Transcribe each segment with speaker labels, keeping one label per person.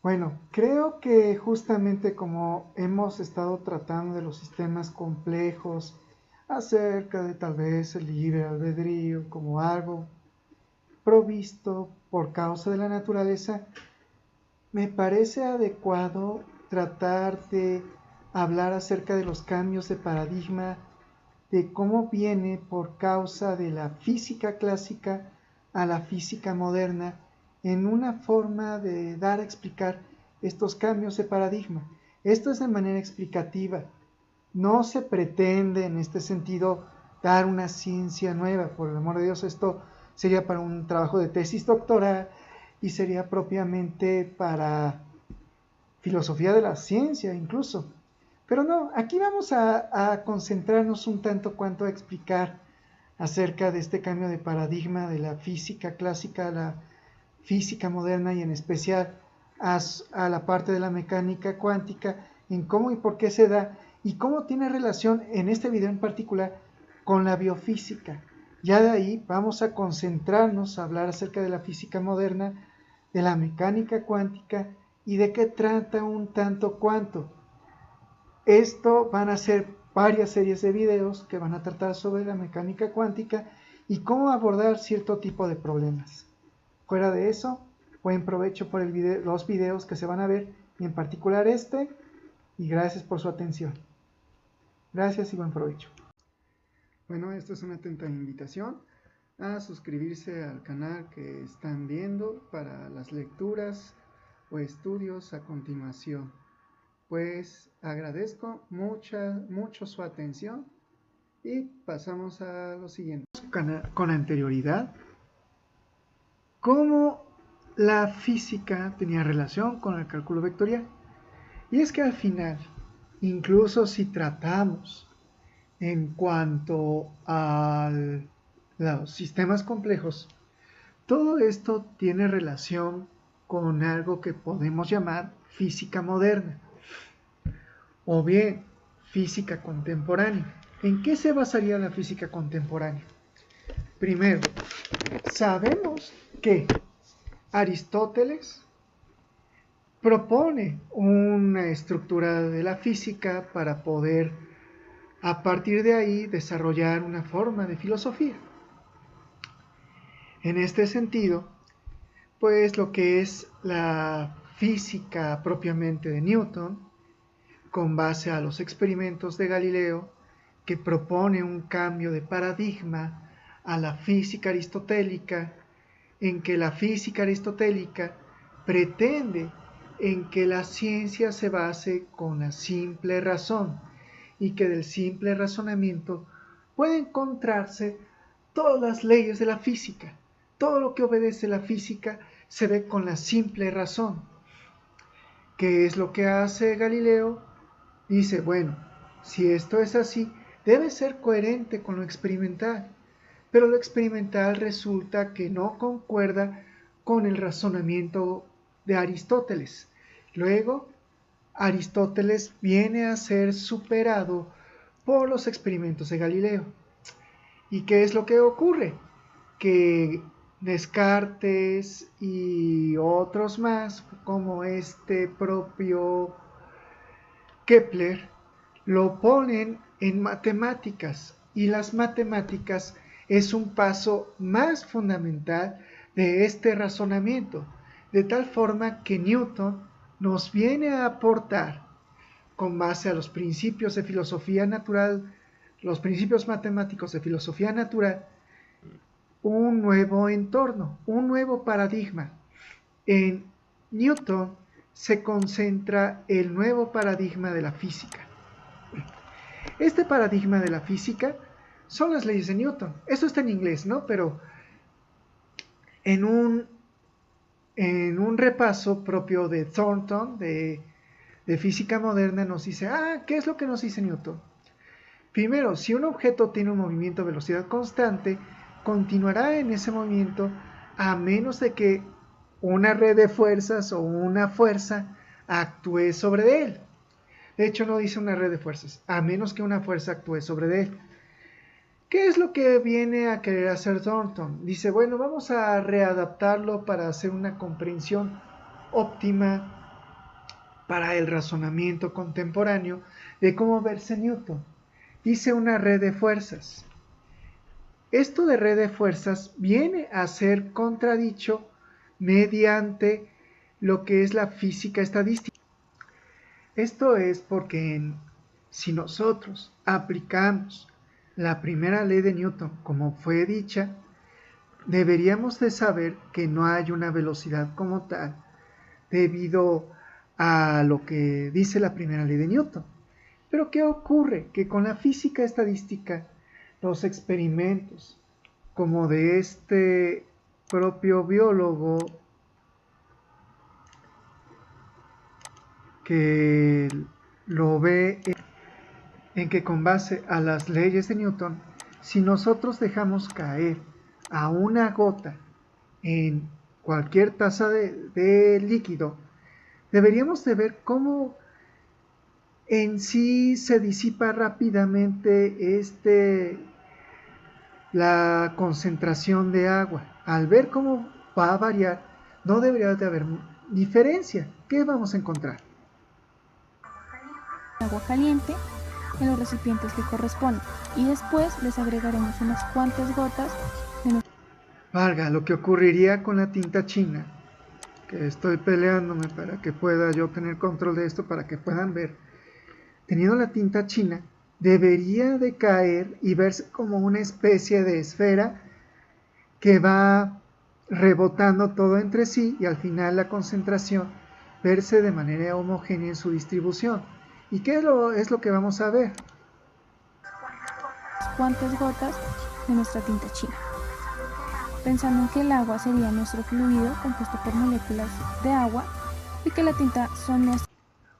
Speaker 1: Bueno, creo que justamente como hemos estado tratando de los sistemas complejos, acerca de tal vez el libre albedrío como algo provisto por causa de la naturaleza, me parece adecuado tratar de hablar acerca de los cambios de paradigma, de cómo viene por causa de la física clásica a la física moderna, en una forma de dar a explicar estos cambios de paradigma. Esto es de manera explicativa. No se pretende en este sentido dar una ciencia nueva, por el amor de Dios, esto sería para un trabajo de tesis doctoral y sería propiamente para filosofía de la ciencia incluso. Pero no, aquí vamos a concentrarnos un tanto cuanto a explicar acerca de este cambio de paradigma de la física clásica a la física moderna y en especial a la parte de la mecánica cuántica, en cómo y por qué se da y cómo tiene relación en este video en particular con la biofísica. Ya de ahí vamos a concentrarnos a hablar acerca de la física moderna, de la mecánica cuántica y de qué trata un tanto cuanto. Esto van a ser varias series de videos que van a tratar sobre la mecánica cuántica y cómo abordar cierto tipo de problemas. Fuera de eso, buen provecho por los videos que se van a ver y en particular este, y gracias por su atención. Gracias y buen provecho. Bueno, esta es una atenta invitación a suscribirse al canal que están viendo para las lecturas o estudios a continuación. Pues agradezco mucho su atención y pasamos a lo siguiente. Con anterioridad, cómo la física tenía relación con el cálculo vectorial. Y es que al final, incluso si tratamos en cuanto a los sistemas complejos, todo esto tiene relación con algo que podemos llamar física moderna o bien física contemporánea. ¿En qué se basaría la física contemporánea? Primero, sabemos que Aristóteles propone una estructura de la física para poder a partir de ahí desarrollar una forma de filosofía. En este sentido, pues lo que es la física propiamente de Newton, con base a los experimentos de Galileo, que propone un cambio de paradigma a la física aristotélica, en que la física aristotélica pretende en que la ciencia se base con la simple razón y que del simple razonamiento puede encontrarse todas las leyes de la física. Todo lo que obedece la física se ve con la simple razón. ¿Qué es lo que hace Galileo? Dice, bueno, si esto es así, debe ser coherente con lo experimental, pero lo experimental resulta que no concuerda con el razonamiento de Aristóteles. Luego, Aristóteles viene a ser superado por los experimentos de Galileo. ¿Y qué es lo que ocurre? Que Descartes y otros más, como este propio Kepler, lo ponen en matemáticas y las matemáticas es un paso más fundamental de este razonamiento, de tal forma que Newton nos viene a aportar, con base a los principios de filosofía natural, los principios matemáticos de filosofía natural, un nuevo entorno, un nuevo paradigma. En Newton se concentra el nuevo paradigma de la física. Este paradigma de la física son las leyes de Newton. Esto está en inglés, ¿no? Pero en un repaso propio de Thornton, de física moderna, nos dice, ¿qué es lo que nos dice Newton? Primero, si un objeto tiene un movimiento a velocidad constante, continuará en ese movimiento a menos de que una red de fuerzas o una fuerza actúe sobre él. De hecho, no dice una red de fuerzas, a menos que una fuerza actúe sobre él. ¿Qué es lo que viene a querer hacer Thornton? Dice, bueno, vamos a readaptarlo para hacer una comprensión óptima para el razonamiento contemporáneo de cómo verse Newton. Dice una red de fuerzas. Esto de red de fuerzas viene a ser contradicho mediante lo que es la física estadística. Esto es porque si nosotros aplicamos la primera ley de Newton como fue dicha, deberíamos de saber que no hay una velocidad como tal debido a lo que dice la primera ley de Newton. Pero ¿qué ocurre? Que con la física estadística, los experimentos, como de este propio biólogo que lo ve en que con base a las leyes de Newton, si nosotros dejamos caer a una gota en cualquier taza de líquido, deberíamos de ver cómo en sí se disipa rápidamente la concentración de agua. Al ver cómo va a variar, no debería de haber diferencia. ¿Qué vamos a encontrar?
Speaker 2: Agua caliente en los recipientes que corresponden y después les agregaremos unas cuantas gotas de
Speaker 1: Valga, lo que ocurriría con la tinta china, que estoy peleándome para que pueda yo tener control de esto, para que puedan ver. Teniendo la tinta china, debería de caer y verse como una especie de esfera que va rebotando todo entre sí y al final la concentración verse de manera homogénea en su distribución. ¿Y qué es lo que vamos a ver?
Speaker 2: cuantas gotas de nuestra tinta china, pensando en que el agua sería nuestro fluido compuesto por moléculas de agua y que la tinta son nuestras.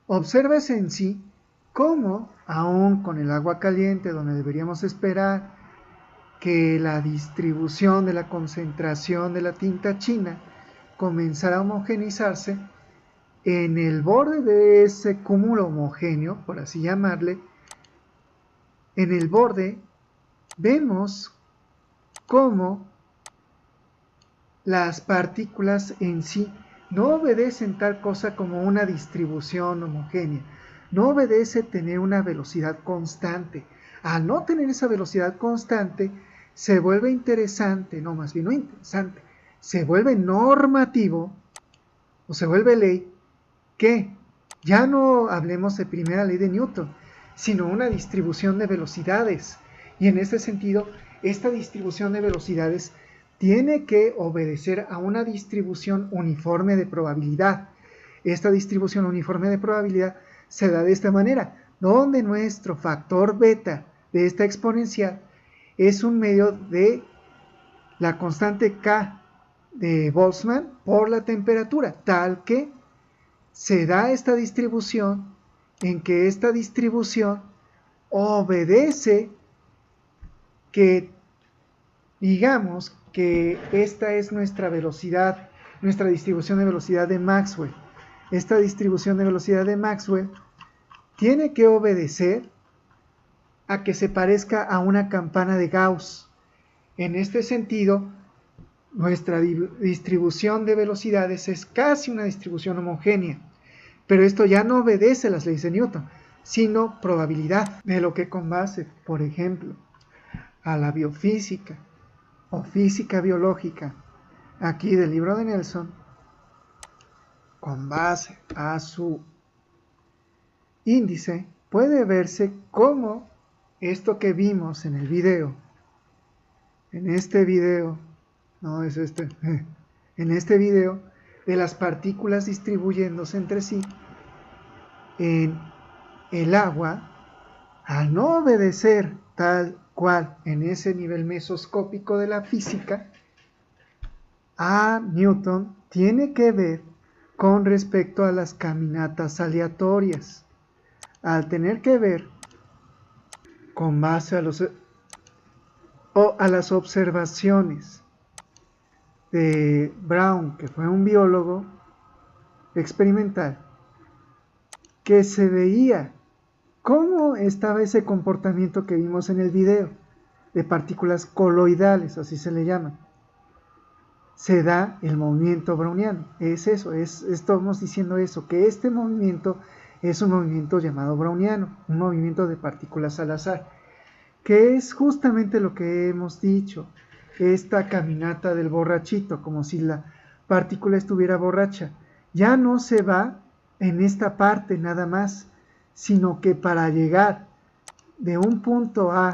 Speaker 1: Obsérvese en sí cómo, aún con el agua caliente, donde deberíamos esperar que la distribución de la concentración de la tinta china comenzara a homogeneizarse, en el borde de ese cúmulo homogéneo, por así llamarle, en el borde vemos cómo las partículas en sí no obedecen tal cosa como una distribución homogénea, no obedece tener una velocidad constante. Al no tener esa velocidad constante, se vuelve interesante, no, más bien no interesante, se vuelve normativo o se vuelve ley que ya no hablemos de primera ley de Newton, sino una distribución de velocidades. Y en este sentido, esta distribución de velocidades tiene que obedecer a una distribución uniforme de probabilidad. Esta distribución uniforme de probabilidad se da de esta manera, donde nuestro factor beta de esta exponencial es un medio de la constante K de Boltzmann por la temperatura, tal que se da esta distribución en que esta distribución obedece que digamos que esta es nuestra velocidad, nuestra distribución de velocidad de Maxwell. Esta distribución de velocidad de Maxwell tiene que obedecer a que se parezca a una campana de Gauss. En este sentido, nuestra distribución de velocidades es casi una distribución homogénea, pero esto ya no obedece a las leyes de Newton, sino probabilidad, de lo que con base, por ejemplo, a la biofísica o física biológica, aquí del libro de Nelson, con base a su índice, puede verse cómo esto que vimos en el video, en este video, no es este, en este video, de las partículas distribuyéndose entre sí en el agua, al no obedecer tal cual en ese nivel mesoscópico de la física, a Newton tiene que ver con respecto a las caminatas aleatorias. Al tener que ver con base a las observaciones de Brown, que fue un biólogo experimental, que se veía cómo estaba ese comportamiento que vimos en el video, de partículas coloidales, así se le llama. se da el movimiento browniano. Es eso, estamos diciendo eso, que este movimiento es un movimiento llamado browniano, un movimiento de partículas al azar, que es justamente lo que hemos dicho, esta caminata del borrachito, como si la partícula estuviera borracha. Ya no se va en esta parte nada más, sino que para llegar de un punto A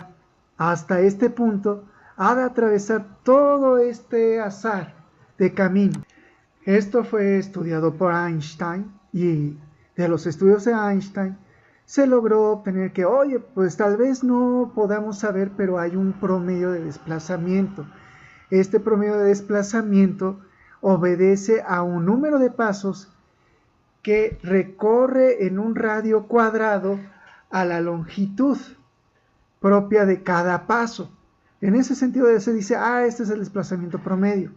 Speaker 1: hasta este punto, ha de atravesar todo este azar de camino. Esto fue estudiado por Einstein y de los estudios de Einstein se logró obtener que, oye, pues tal vez no podamos saber, pero hay un promedio de desplazamiento. Este promedio de desplazamiento obedece a un número de pasos que recorre en un radio cuadrado a la longitud propia de cada paso. En ese sentido se dice, este es el desplazamiento promedio.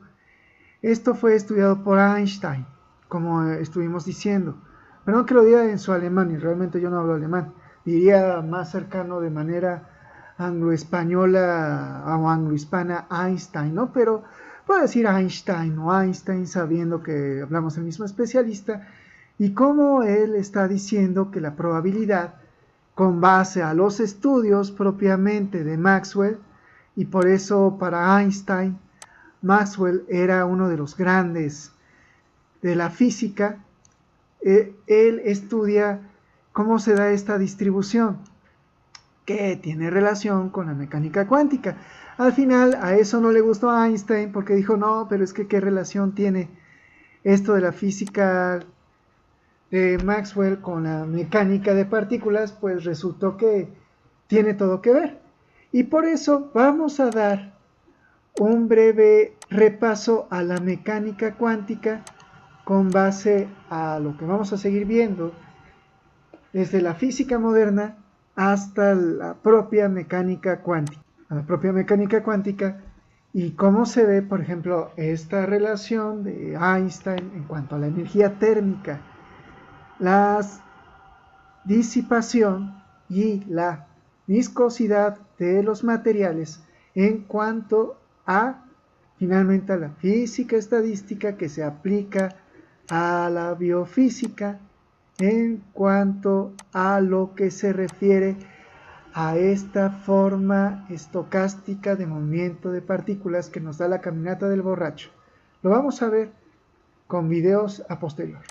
Speaker 1: Esto fue estudiado por Einstein, como estuvimos diciendo. Perdón que lo diga en su alemán, y realmente yo no hablo alemán. Diría más cercano de manera anglo-española o anglo-hispana Einstein, ¿no? Pero puedo decir Einstein o Einstein sabiendo que hablamos el mismo especialista y cómo él está diciendo que la probabilidad, con base a los estudios propiamente de Maxwell, y por eso para Einstein, Maxwell era uno de los grandes de la física. Él estudia cómo se da esta distribución, que tiene relación con la mecánica cuántica. Al final a eso no le gustó a Einstein porque dijo, no, pero es que qué relación tiene esto de la física de Maxwell con la mecánica de partículas. Pues resultó que tiene todo que ver. Y por eso vamos a dar un breve repaso a la mecánica cuántica con base a lo que vamos a seguir viendo desde la física moderna hasta la propia mecánica cuántica. Y cómo se ve, por ejemplo, esta relación de Einstein en cuanto a la energía térmica, la disipación y la viscosidad de los materiales en cuanto a, finalmente, a la física estadística que se aplica a la biofísica en cuanto a lo que se refiere a esta forma estocástica de movimiento de partículas que nos da la caminata del borracho. Lo vamos a ver con videos a posterior.